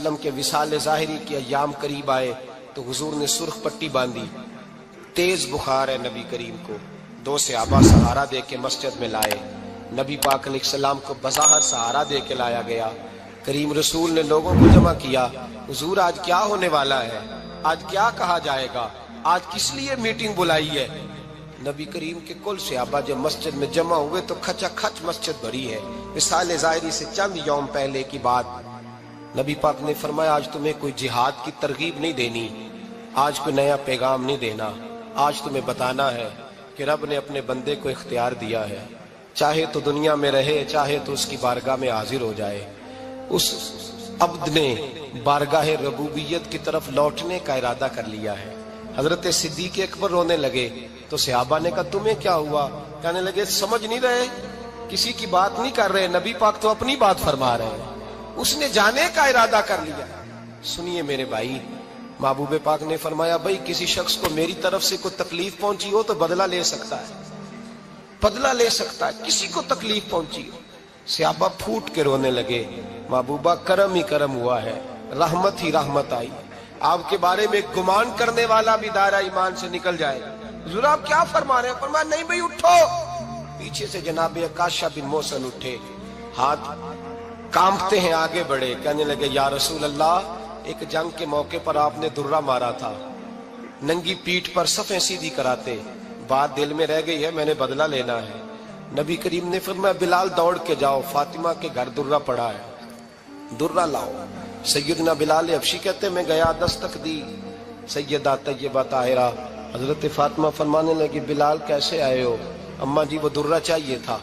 وسلم کے وصال ظاہری کے ایام قریب آئے تو حضور نے سرخ پٹی باندھی، تیز بخار ہے نبی کریم کو، دو صحابہ سہارا دے کے مسجد میں لائے، نبی پاک علیہ السلام کو بظاہر سہارا دے کے لایا گیا۔ کریم رسول نے لوگوں کو جمع کیا، حضور آج کیا ہونے والا ہے، آج کیا کہا جائے گا، آج کس لیے میٹنگ بلائی ہے؟ نبی کریم کے کل صحابہ جب مسجد میں جمع ہوئے تو کھچا کھچ مسجد بھری ہے۔ وصال ظاہری سے چند یوم پہلے کی بات، نبی پاک نے فرمایا آج تمہیں کوئی جہاد کی ترغیب نہیں دینی، آج کوئی نیا پیغام نہیں دینا، آج تمہیں بتانا ہے کہ رب نے اپنے بندے کو اختیار دیا ہے، چاہے تو دنیا میں رہے، چاہے تو اس کی بارگاہ میں حاضر ہو جائے۔ اس عبد نے بارگاہ ربوبیت کی طرف لوٹنے کا ارادہ کر لیا ہے۔ حضرت صدیق اکبر رونے لگے تو صحابہ نے کہا تمہیں کیا ہوا؟ کہنے لگے سمجھ نہیں رہے، کسی کی بات نہیں کر رہے، نبی پاک تو اپنی بات فرما رہے ہیں، اس نے جانے کا ارادہ کر لیا۔ سنیے میرے بھائی، محبوب پاک نے فرمایا بھائی کسی شخص کو میری طرف سے کوئی تکلیف پہنچی ہو تو بدلہ لے سکتا ہے، بدلہ لے سکتا ہے، کسی کو تکلیف پہنچی ہو۔ صحابہ پھوٹ کے رونے لگے، محبوبہ کرم ہی کرم ہوا ہے، رحمت ہی رحمت آئی، آپ کے بارے میں گمان کرنے والا بھی دائرہ ایمان سے نکل جائے گا۔ حضور آپ کیا فرما رہے ہیں؟ فرمایا نہیں بھائی اٹھو۔ پیچھے سے جناب عکاشہ بن محصن اٹھے، ہاتھ کانپتے ہیں، آگے بڑھے، کہنے لگے یا رسول اللہ، ایک جنگ کے موقع پر آپ نے درہ مارا تھا، ننگی پیٹھ پر صفیں سیدھی کراتے، بات دل میں رہ گئی ہے، میں نے بدلہ لینا ہے۔ نبی کریم نے فرمایا بلال دوڑ کے جاؤ، فاطمہ کے گھر درہ پڑا ہے، درہ لاؤ۔ سیدنا بلال حبشی کہتے میں گیا، دستک دی، سیدہ طیبہ طاہرہ حضرت فاطمہ فرمانے لگی بلال کیسے آئے ہو؟ اماں جی وہ درہ چاہیے تھا۔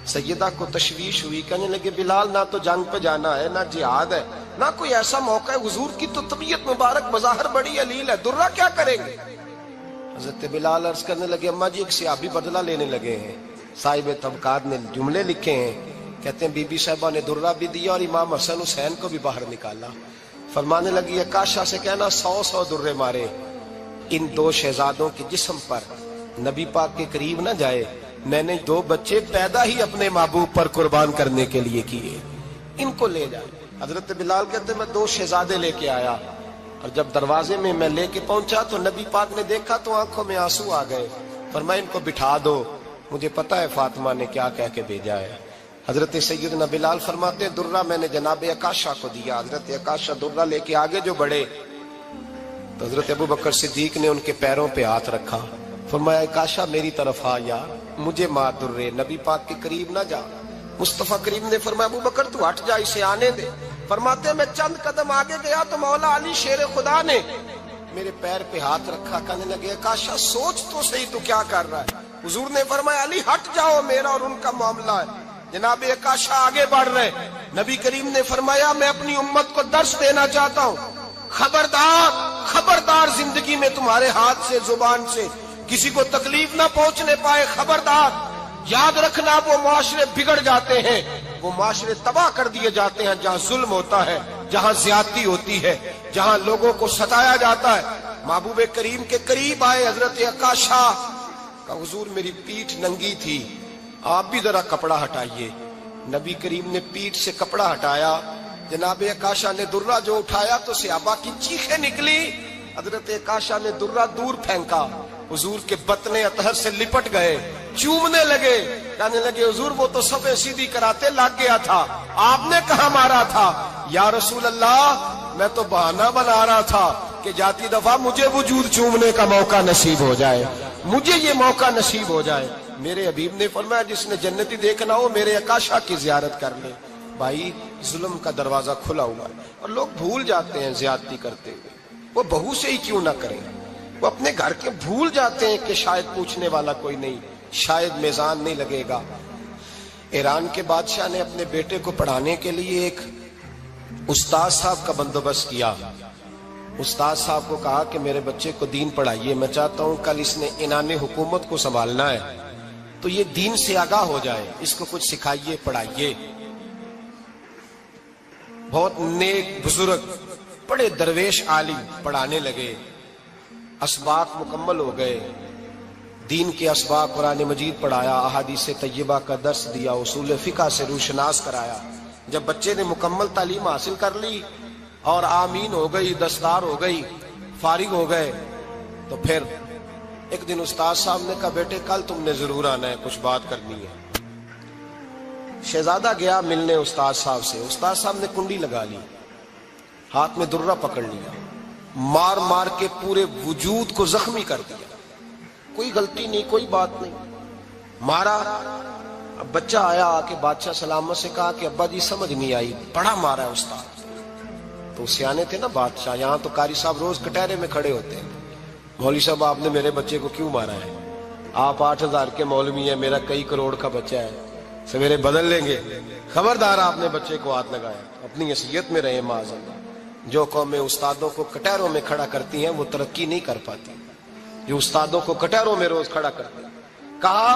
سیدہ کو تشویش ہوئی، کہنے لگے بلال نہ تو جنگ پہ جانا ہے، نہ جہاد ہے، نہ کوئی ایسا موقع ہے، حضور کی تو طبیعت مبارک بظاہر بڑی علیل ہے، درہ کیا کریں گے؟ حضرت بلال عرض کرنے لگے اماں جی ایک صحابی بدلہ لینے لگے ہیں، صاحب طبقات نے جملے لکھے ہیں، کہتے ہیں بی بی صاحبہ نے درہ بھی دیا اور امام حسن حسین کو بھی باہر نکالا۔ فرمانے لگی عکاشہ سے کہنا 100 درے مارے، ان دو شہزادوں کے جسم پر نبی پاک کے قریب نہ جائے، میں نے 2 بچے پیدا ہی اپنے محبوب پر قربان کرنے کے لیے کیے، ان کو لے جائے۔ حضرت بلال کہتے میں 2 شہزادے لے کے آیا، اور جب دروازے میں میں لے کے پہنچا تو نبی پاک نے دیکھا تو آنکھوں میں آنسو آ گئے۔ فرمایا ان کو بٹھا دو، مجھے پتا ہے فاطمہ نے کیا کہہ کے بھیجا ہے۔ حضرت سیدنا بلال فرماتے ہیں درہ میں نے جناب عکاشہ کو دیا، حضرت عکاشہ درہ لے کے آگے جو بڑھے تو حضرت ابو بکر صدیق نے ان کے پیروں پہ ہاتھ رکھا، فرمایا عکاشہ میری طرف آ یار، مجھے مار درے، نبی پاک کے قریب نہ جا۔ مصطفیٰ کریم نے فرمایا ابو بکر تو ہٹ جا، اسے آنے دے۔ فرماتے ہیں میں چند قدم آگے گیا تو مولا علی شیر خدا نے میرے پیر پہ ہاتھ رکھا، کہنے لگے عکاشہ سوچ تو صحیح تو کیا کر رہا ہے؟ حضور نے فرمایا علی ہٹ جاؤ، میرا اور ان کا معاملہ ہے۔ جناب عکاشہ آگے بڑھ رہے، نبی کریم نے فرمایا میں اپنی امت کو درس دینا چاہتا ہوں، خبردار خبردار زندگی میں تمہارے ہاتھ سے زبان سے کسی کو تکلیف نہ پہنچنے پائے، خبردار یاد رکھنا وہ معاشرے بگڑ جاتے ہیں، وہ معاشرے تباہ کر دیے جاتے ہیں جہاں ظلم ہوتا ہے، جہاں زیادتی ہوتی ہے، جہاں لوگوں کو ستایا جاتا ہے۔ محبوب کریم کے قریب آئے حضرت عکاشہ کا، حضور میری پیٹھ ننگی تھی، آپ بھی ذرا کپڑا ہٹائیے۔ نبی کریم نے پیٹھ سے کپڑا ہٹایا، جناب عکاشہ نے درہ جو اٹھایا تو صحابہ کی چیخیں نکلی، حضرت عکاشہ نے درہ دور پھینکا، حضور کے بطن اطہر سے لپٹ گئے، چومنے لگے، کہنے لگے حضور وہ تو صفیں سیدھی کراتے لگ گیا تھا، آپ نے کہاں مارا تھا؟ یا رسول اللہ میں تو بہانہ بنا رہا تھا کہ جاتی دفعہ مجھے وجود چومنے کا موقع نصیب ہو جائے، مجھے یہ موقع نصیب ہو جائے۔ میرے حبیب نے فرمایا جس نے جنتی دیکھنا ہو میرے عکاشہ کی زیارت کر لے۔ بھائی ظلم کا دروازہ کھلا ہوا ہے اور لوگ بھول جاتے ہیں زیادتی کرتے ہوئے، وہ بہو سے ہی کیوں نہ کریں، وہ اپنے گھر کے بھول جاتے ہیں کہ شاید پوچھنے والا کوئی نہیں، شاید میزان نہیں لگے گا۔ ایران کے بادشاہ نے اپنے بیٹے کو پڑھانے کے لیے ایک استاد صاحب کا بندوبست کیا۔ استاد صاحب کو کہا کہ میرے بچے کو دین پڑھائیے، میں چاہتا ہوں کل اس نے عنان حکومت کو سنبھالنا ہے تو یہ دین سے آگاہ ہو جائے، اس کو کچھ سکھائیے، پڑھائیے۔ بہت نیک بزرگ بڑے درویش عالم پڑھانے لگے، اسباق مکمل ہو گئے، دین کے اسباق قرآن مجید پڑھایا، احادیث طیبہ کا درس دیا، اصول فقہ سے روشناس کرایا۔ جب بچے نے مکمل تعلیم حاصل کر لی اور آمین ہو گئی، دستار ہو گئی، فارغ ہو گئے، تو پھر ایک دن استاد صاحب نے کہا بیٹے کل تم نے ضرور آنا ہے، کچھ بات کرنی ہے۔ شہزادہ گیا ملنے استاد صاحب سے، استاد صاحب نے کنڈی لگا لی، ہاتھ میں درہ پکڑ لیا، مار مار کے پورے وجود کو زخمی کر دیا، کوئی غلطی نہیں، کوئی بات نہیں، مارا۔ اب بچہ آیا آ کے بادشاہ سلامت سے کہا کہ ابا جی سمجھ نہیں آئی، بڑا مارا ہے استاد۔ تو سیانے تھے نا بادشاہ، یہاں تو قاری صاحب روز کٹہرے میں کھڑے ہوتے ہیں، مولوی صاحب آپ نے میرے بچے کو کیوں مارا ہے؟ آپ 8,000 کے مولوی ہیں، میرا کئی کروڑ کا بچہ ہے، سویرے بدل لیں گے، خبردار آپ نے بچے کو ہاتھ لگایا، اپنی حیثیت میں رہے معاذ اللہ۔ جو قومیں استادوں کو کٹہروں میں کھڑا کرتی ہیں وہ ترقی نہیں کر پاتی، جو استادوں کو کٹہروں میں روز کھڑا کرتے ہیں۔ کہا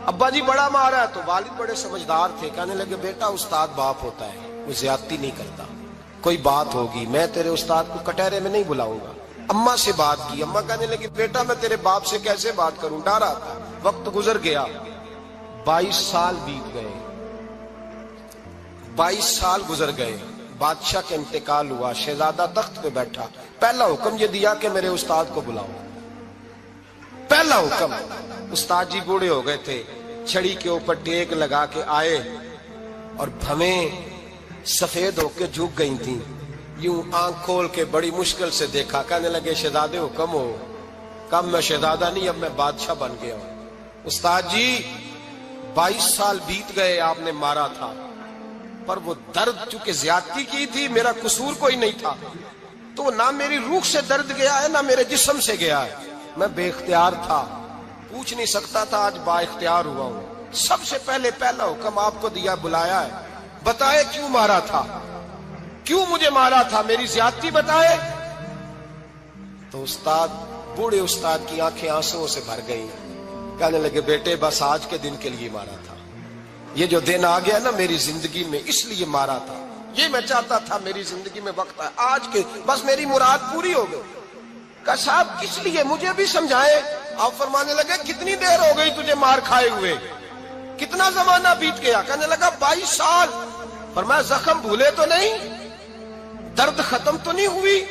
ابا جی بڑا مارا ہے، تو والد بڑے سمجھدار تھے، کہنے لگے بیٹا استاد باپ ہوتا ہے، وہ زیادتی نہیں کرتا، کوئی بات ہوگی میں تیرے استاد کو کٹہرے میں نہیں بلاؤں گا۔ اماں سے بات کی، اماں کہنے لگی بیٹا میں تیرے باپ سے کیسے بات کروں، ڈرا تھا۔ وقت گزر گیا، 22 سال بیت گئے، 22 سال گزر گئے، بادشاہ کا انتقال ہوا، شہزادہ تخت پہ بیٹھا، پہلا حکم یہ دیا کہ میرے استاد کو بلاؤ، پہلا حکم۔ استاد جی بوڑھے ہو گئے تھے، چھڑی کے اوپر ٹیک لگا کے آئے اور بھویں سفید ہو کے جھک گئی تھیں، یوں آنکھ کھول کے بڑی مشکل سے دیکھا، کہنے لگے شہزادے حکم ہو۔ کب میں شہزادہ نہیں، اب میں بادشاہ بن گیا ہوں۔ استاد جی 22 سال بیت گئے، آپ نے مارا تھا، پر وہ درد چونکہ زیادتی کی تھی، میرا قصور کوئی نہیں تھا، تو نہ میری روح سے درد گیا ہے نہ میرے جسم سے گیا ہے، میں بے اختیار تھا، پوچھ نہیں سکتا تھا، آج با اختیار ہوا ہوں۔ سب سے پہلے پہلا حکم آپ کو دیا، بلایا ہے، بتائے کیوں مارا تھا، کیوں مجھے مارا تھا، میری زیادتی بتائے۔ تو استاد، بوڑھے استاد کی آنکھیں آنسوؤں سے بھر گئی، کہنے لگے بیٹے بس آج کے دن کے لیے مارا تھا، یہ جو دن آ گیا نا میری زندگی میں اس لیے مارا تھا، یہ میں چاہتا تھا میری زندگی میں وقت ہے، آج کے بس میری مراد پوری ہو گئی۔ کہا صاحب کس لیے، مجھے بھی سمجھائے۔ آپ فرمانے لگے کتنی دیر ہو گئی تجھے مار کھائے ہوئے، کتنا زمانہ بیت گیا؟ کہنے لگا 22 سال۔ فرمایا زخم بھولے تو نہیں، درد ختم تو نہیں ہوئی،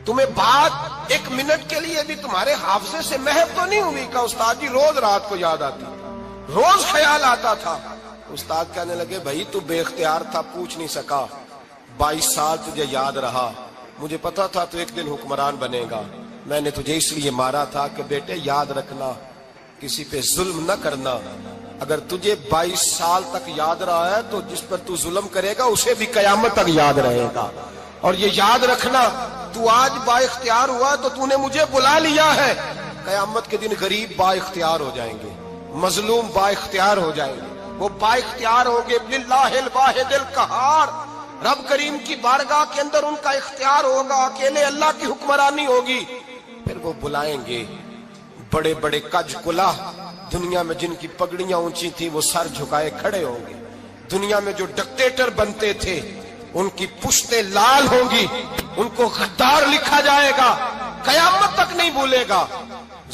تمہیں بات 1 منٹ کے لیے بھی تمہارے حافظے سے محو تو نہیں ہوئی؟ کہا استاد جی روز رات کو یاد آتی، روز خیال آتا تھا۔ استاد کہنے لگے بھائی تو بے اختیار تھا، پوچھ نہیں سکا، 22 سال تجھے یاد رہا، مجھے پتا تھا تو ایک دن حکمران بنے گا، میں نے تجھے اس لیے مارا تھا کہ بیٹے یاد رکھنا، کسی پہ ظلم نہ کرنا، اگر تجھے 22 سال تک یاد رہا ہے تو جس پر تو ظلم کرے گا اسے بھی قیامت تک یاد رہے گا، اور یہ یاد رکھنا تو آج با اختیار ہوا تو تو نے مجھے بلا لیا ہے، قیامت کے دن غریب با اختیار ہو جائیں گے، مظلوم با اختیار ہو جائیں گے، وہ با اختیار ہوں گے، للہ الواحد القہار، رب کریم کی بارگاہ کے اندر ان کا اختیار ہوگا، اکیلے اللہ کی حکمرانی ہوگی، پھر وہ بلائیں گے، بڑے بڑے کج کلا دنیا میں جن کی پگڑیاں اونچی تھی وہ سر جھکائے کھڑے ہوں گے، دنیا میں جو ڈکٹیٹر بنتے تھے ان کی پشتیں لال ہوں گی، ان کو غدار لکھا جائے گا، قیامت تک نہیں بھولے گا۔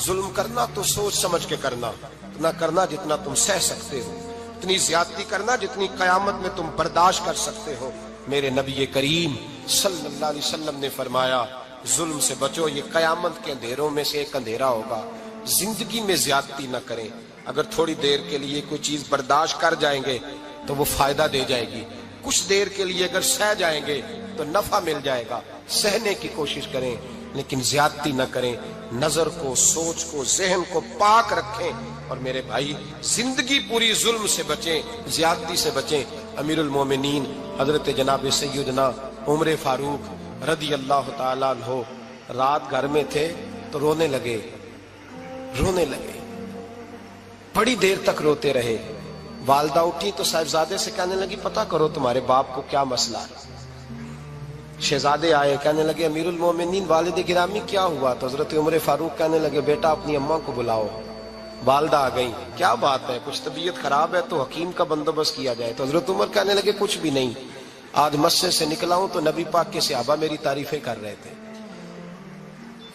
ظلم کرنا تو سوچ سمجھ کے کرنا، اتنا کرنا جتنا تم سہ سکتے ہو، اتنی زیادتی کرنا جتنی قیامت میں تم برداشت کر سکتے ہو۔ میرے نبی کریم صلی اللہ علیہ وسلم نے فرمایا ظلم سے بچو، یہ قیامت کے اندھیروں میں سے ایک اندھیرا ہوگا، زندگی میں زیادتی نہ کریں، اگر تھوڑی دیر کے لیے کوئی چیز برداشت کر جائیں گے تو وہ فائدہ دے جائے گی، کچھ دیر کے لیے اگر سہ جائیں گے تو نفع مل جائے گا، سہنے کی کوشش کریں لیکن زیادتی نہ کریں، نظر کو، سوچ کو، ذہن کو پاک رکھیں، اور میرے بھائی زندگی پوری ظلم سے بچیں، زیادتی سے بچیں۔ امیر المومنین حضرت جناب سیدنا عمر فاروق رضی اللہ تعالیٰ عنہ رات گھر میں تھے تو رونے لگے، بڑی دیر تک روتے رہے، والدہ اٹھی تو صاحبزادے سے کہنے لگی پتہ کرو تمہارے باپ کو کیا مسئلہ ہے۔ شہزادے آئے، کہنے لگے امیر المومنین والد گرامی کیا ہوا؟ تو حضرت عمر فاروق کہنے لگے بیٹا اپنی اماں کو بلاؤ۔ والدہ آ گئی، کیا بات ہے؟ کچھ طبیعت خراب ہے تو حکیم کا بندوبست کیا جائے۔ تو حضرت عمر کہنے لگے کچھ بھی نہیں، آج مسجد سے نکلا ہوں تو نبی پاک کے صحابہ میری تعریفیں کر رہے تھے۔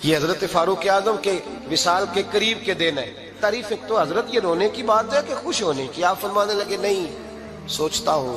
یہ حضرت فاروق اعظم کے وصال کے قریب کے دن ہے، تعریفیں تو حضرت یہ رونے کی بات ہے کہ خوش ہونے کی؟ آپ فرمانے لگے نہیں، سوچتا ہوں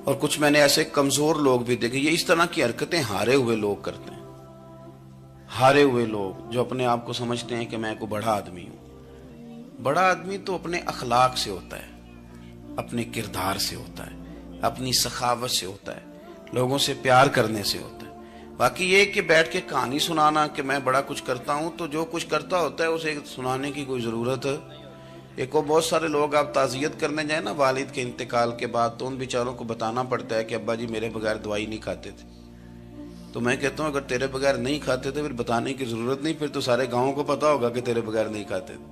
اور کچھ میں نے ایسے کمزور لوگ بھی دیکھے. یہ اس طرح کی حرکتیں ہارے ہوئے لوگ کرتے ہیں. ہارے ہوئے لوگ جو اپنے آپ کو سمجھتے ہیں کہ میں کوئی بڑا آدمی ہوں. بڑا آدمی تو اپنے اخلاق سے ہوتا ہے, اپنے کردار سے ہوتا ہے, اپنی سخاوت سے ہوتا ہے, لوگوں سے پیار کرنے سے ہوتا ہے. باقی یہ کہ بیٹھ کے کہانی سنانا کہ میں بڑا کچھ کرتا ہوں, تو جو کچھ کرتا ہوتا ہے اسے سنانے کی کوئی ضرورت ہے. ایک اور بہت سارے لوگ آپ تعزیت کرنے جائیں نا والد کے انتقال کے بعد, تو ان بیچاروں کو بتانا پڑتا ہے کہ ابا جی میرے بغیر دوائی نہیں کھاتے تھے. تو میں کہتا ہوں اگر تیرے بغیر نہیں کھاتے تھے پھر بتانے کی ضرورت نہیں, پھر تو سارے گاؤں کو پتا ہوگا کہ تیرے بغیر نہیں کھاتے تھے.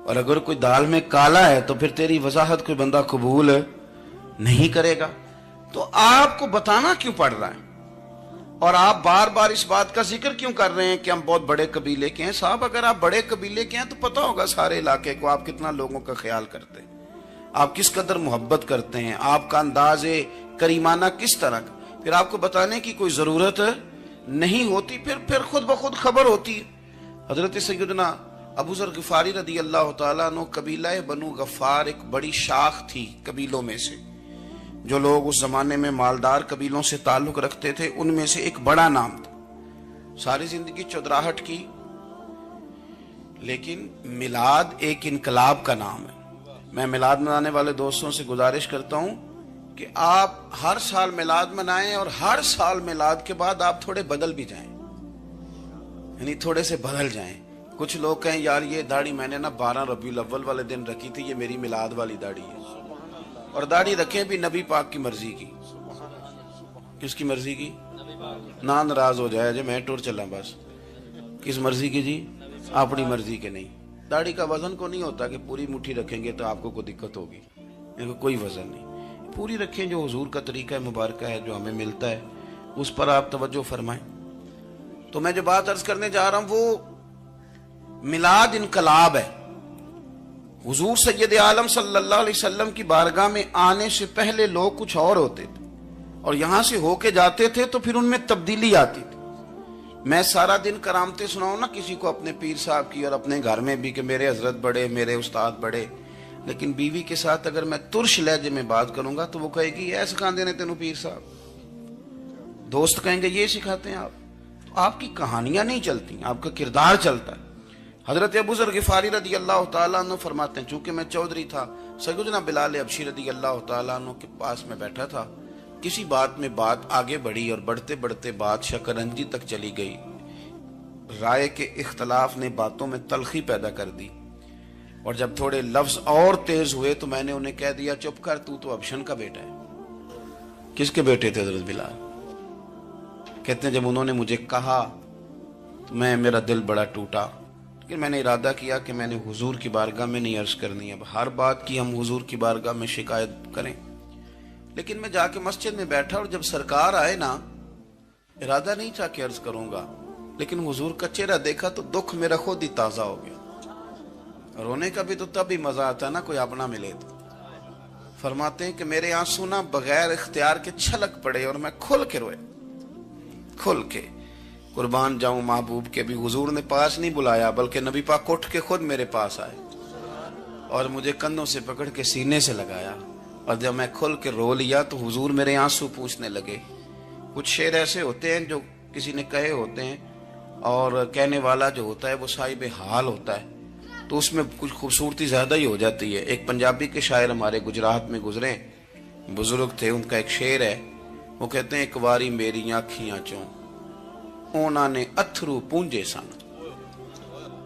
اور اگر کوئی دال میں کالا ہے تو پھر تیری وضاحت کوئی بندہ قبول نہیں کرے گا. تو آپ کو بتانا کیوں پڑ رہا ہے, اور آپ بار بار اس بات کا ذکر کیوں کر رہے ہیں کہ ہم بہت بڑے قبیلے کے ہیں؟ صاحب اگر آپ بڑے قبیلے کے ہیں تو پتا ہوگا سارے علاقے کو آپ کتنا لوگوں کا خیال کرتے ہیں, آپ کس قدر محبت کرتے ہیں, آپ کا انداز کریمانہ کس طرح کا. پھر آپ کو بتانے کی کوئی ضرورت نہیں ہوتی, پھر خود بخود خبر ہوتی ہے. حضرت سیدنا ابو ذر غفاری رضی اللہ تعالیٰ عنہ, قبیلہ بنو غفار ایک بڑی شاخ تھی قبیلوں میں سے. جو لوگ اس زمانے میں مالدار قبیلوں سے تعلق رکھتے تھے ان میں سے ایک بڑا نام تھا. ساری زندگی چودراہٹ کی, لیکن میلاد ایک انقلاب کا نام ہے. میں میلاد منانے والے دوستوں سے گزارش کرتا ہوں کہ آپ ہر سال میلاد منائیں, اور ہر سال میلاد کے بعد آپ تھوڑے بدل بھی جائیں, یعنی تھوڑے سے بدل جائیں. کچھ لوگ کہیں یار یہ داڑھی میں نے نا 12 ربیع الاول والے دن رکھی تھی, یہ میری میلاد والی داڑھی ہے. اور داڑھی رکھیں بھی نبی پاک کی مرضی کی. کس کی مرضی کی؟ نہ ناراض ہو جائے جی میں ٹور چلا بس. کس مرضی کی جی؟ اپنی مرضی کے نہیں. داڑھی کا وزن کو نہیں ہوتا کہ پوری مٹھی رکھیں گے تو آپ کو کوئی دقت ہوگی, کوئی وزن نہیں. پوری رکھیں, جو حضور کا طریقہ مبارکہ ہے جو ہمیں ملتا ہے اس پر آپ توجہ فرمائیں. تو میں جو بات عرض کرنے جا رہا ہوں وہ میلاد انقلاب ہے. حضور سید عالم صلی اللہ علیہ وسلم کی بارگاہ میں آنے سے پہلے لوگ کچھ اور ہوتے تھے, اور یہاں سے ہو کے جاتے تھے تو پھر ان میں تبدیلی آتی تھی. میں سارا دن کرامتیں سناؤں نا کسی کو اپنے پیر صاحب کی اور اپنے گھر میں بھی کہ میرے حضرت بڑے, میرے استاد بڑے, لیکن بیوی کے ساتھ اگر میں ترش لہجے میں بات کروں گا تو وہ کہے گی یہ سکھاندے نے تینوں پیر صاحب. دوست کہیں گے یہ سکھاتے ہیں آپ. تو آپ کی کہانیاں نہیں چلتی, آپ کا کردار چلتا ہے. حضرت ابو ذر غفاری رضی اللہ تعالیٰ عنہ فرماتے ہیں چونکہ میں چودھری تھا, سیدنا بلال حبشی رضی اللہ تعالیٰ عنہ کے پاس میں بیٹھا تھا. کسی بات میں بات آگے بڑھی اور بڑھتے بڑھتے بات شکرنجی تک چلی گئی. رائے کے اختلاف نے باتوں میں تلخی پیدا کر دی, اور جب تھوڑے لفظ اور تیز ہوئے تو میں نے انہیں کہہ دیا چپ کر, تو ابشن کا بیٹا ہے. کس کے بیٹے تھے حضرت بلال؟ کہتے ہیں جب انہوں نے مجھے کہا تو میرا دل بڑا ٹوٹا, لیکن میں نے ارادہ کیا کہ میں نے حضور کی بارگاہ میں نہیں عرض کرنی. اب ہر بات کی ہم حضور کی بارگاہ میں شکایت کریں. لیکن میں جا کے مسجد میں بیٹھا, اور جب سرکار آئے نا, ارادہ نہیں تھا کہ عرض کروں گا, لیکن حضور کا چہرہ دیکھا تو دکھ میرا خود ہی تازہ ہو گیا. رونے کا بھی تو تب ہی مزہ آتا ہے نا کوئی اپنا ملے تو. فرماتے ہیں کہ میرے آنسو نا بغیر اختیار کے چھلک پڑے, اور میں کھل کے روئے, کھل کے. قربان جاؤں محبوب کے بھی حضور نے پاس نہیں بلایا, بلکہ نبی پاک اٹھ کے خود میرے پاس آئے اور مجھے کندھوں سے پکڑ کے سینے سے لگایا. اور جب میں کھل کے رو لیا تو حضور میرے آنسو پوچھنے لگے. کچھ شعر ایسے ہوتے ہیں جو کسی نے کہے ہوتے ہیں, اور کہنے والا جو ہوتا ہے وہ صاحب حال ہوتا ہے, تو اس میں کچھ خوبصورتی زیادہ ہی ہو جاتی ہے. ایک پنجابی کے شاعر ہمارے گجرات میں گزرے, بزرگ تھے, ان کا ایک شعر ہے, وہ کہتے ہیں ایک واری میری آنکھیاں چوں اونا نے اتھرو پونجے سن.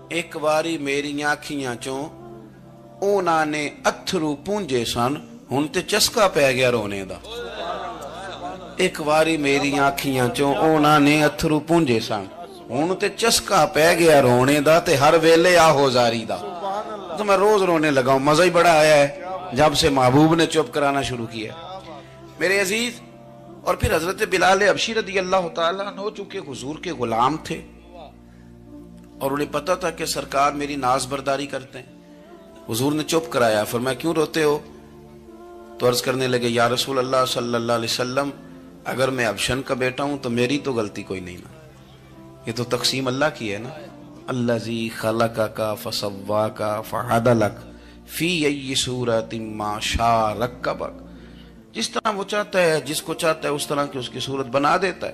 ایک واری میری آنکھیاں چوں اونا نے اتھرو پونجے سن, ہن تے چسکا پہ گیا رونے دا. ایک واری میری آنکھیاں چوں اونا نے اتھرو پونجے سن, ہن تے چسکا پہ گیا رونے دا, تے ہر ویلے آہو زاری دا. تو میں روز رونے لگا ہوں. مزہ ہی بڑا آیا ہے جب سے محبوب نے چپ کرانا شروع کیا میرے عزیز. اور پھر حضرت بلال حبشی رضی اللہ تعالیٰ عنہ چونکہ حضور کے غلام تھے, اور انہیں پتا تھا کہ سرکار میری ناز برداری کرتے ہیں, حضور نے چپ کرایا. فرمایا کیوں روتے ہو؟ تو عرض کرنے لگے یا رسول اللہ صلی اللہ علیہ وسلم, اگر میں ابشن کا بیٹا ہوں تو میری تو غلطی کوئی نہیں نا, یہ تو تقسیم اللہ کی ہے نا. الذی خلقک فسواک فعدلک فی ای صورت ما شاء رکبک. جس طرح وہ چاہتا ہے، جس کو چاہتا ہے اس طرح کی اس کی صورت بنا دیتا ہے.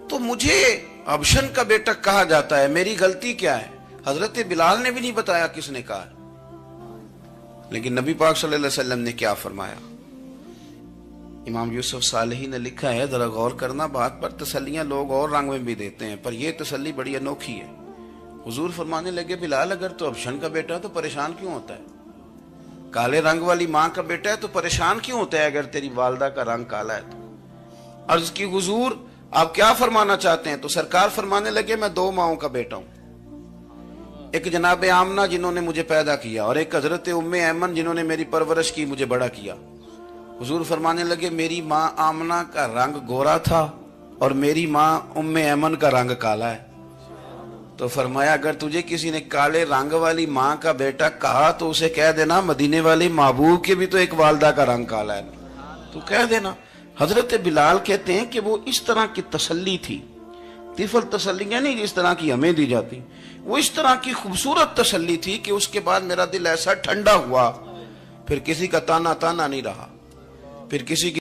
تو مجھے ابشن کا بیٹا کہا جاتا ہے، میری غلطی کیا ہے؟ حضرت بلال نے بھی نہیں بتایا کس نے کہا. لیکن نبی پاک صلی اللہ علیہ وسلم نے کیا فرمایا؟ امام یوسف صالحی نے لکھا ہے، ذرا غور کرنا بات پر، تسلیاں لوگ اور رنگ میں بھی دیتے ہیں پر یہ تسلی بڑی انوکھی ہے. حضور فرمانے لگے، بلال اگر تو ابشن کا بیٹا تو پریشان کیوں ہوتا ہے؟ کالے رنگ والی ماں کا بیٹا ہے تو پریشان کیوں ہوتا ہے اگر تیری والدہ کا رنگ کالا ہے تو؟ عرض کی حضور آپ کیا فرمانا چاہتے ہیں؟ تو سرکار فرمانے لگے، میں 2 ماؤں کا بیٹا ہوں، ایک جناب آمنہ جنہوں نے مجھے پیدا کیا، اور ایک حضرت ام ایمن جنہوں نے میری پرورش کی، مجھے بڑا کیا. حضور فرمانے لگے، میری ماں آمنہ کا رنگ گورا تھا اور میری ماں ام ایمن کا رنگ کالا ہے. تو فرمایا اگر تجھے کسی نے کالے رنگ والی ماں کا بیٹا کہا تو اسے کہہ دینا مدینے والے محبوب کے بھی تو ایک والدہ کا رنگ کالا ہے، تو کہہ دینا. حضرت بلال کہتے ہیں کہ وہ اس طرح کی تسلی تھی، طفل تسلیاں نہیں جس طرح کی ہمیں دی جاتی، وہ اس طرح کی خوبصورت تسلی تھی کہ اس کے بعد میرا دل ایسا ٹھنڈا ہوا، پھر کسی کا تانا نہیں رہا، پھر کسی کی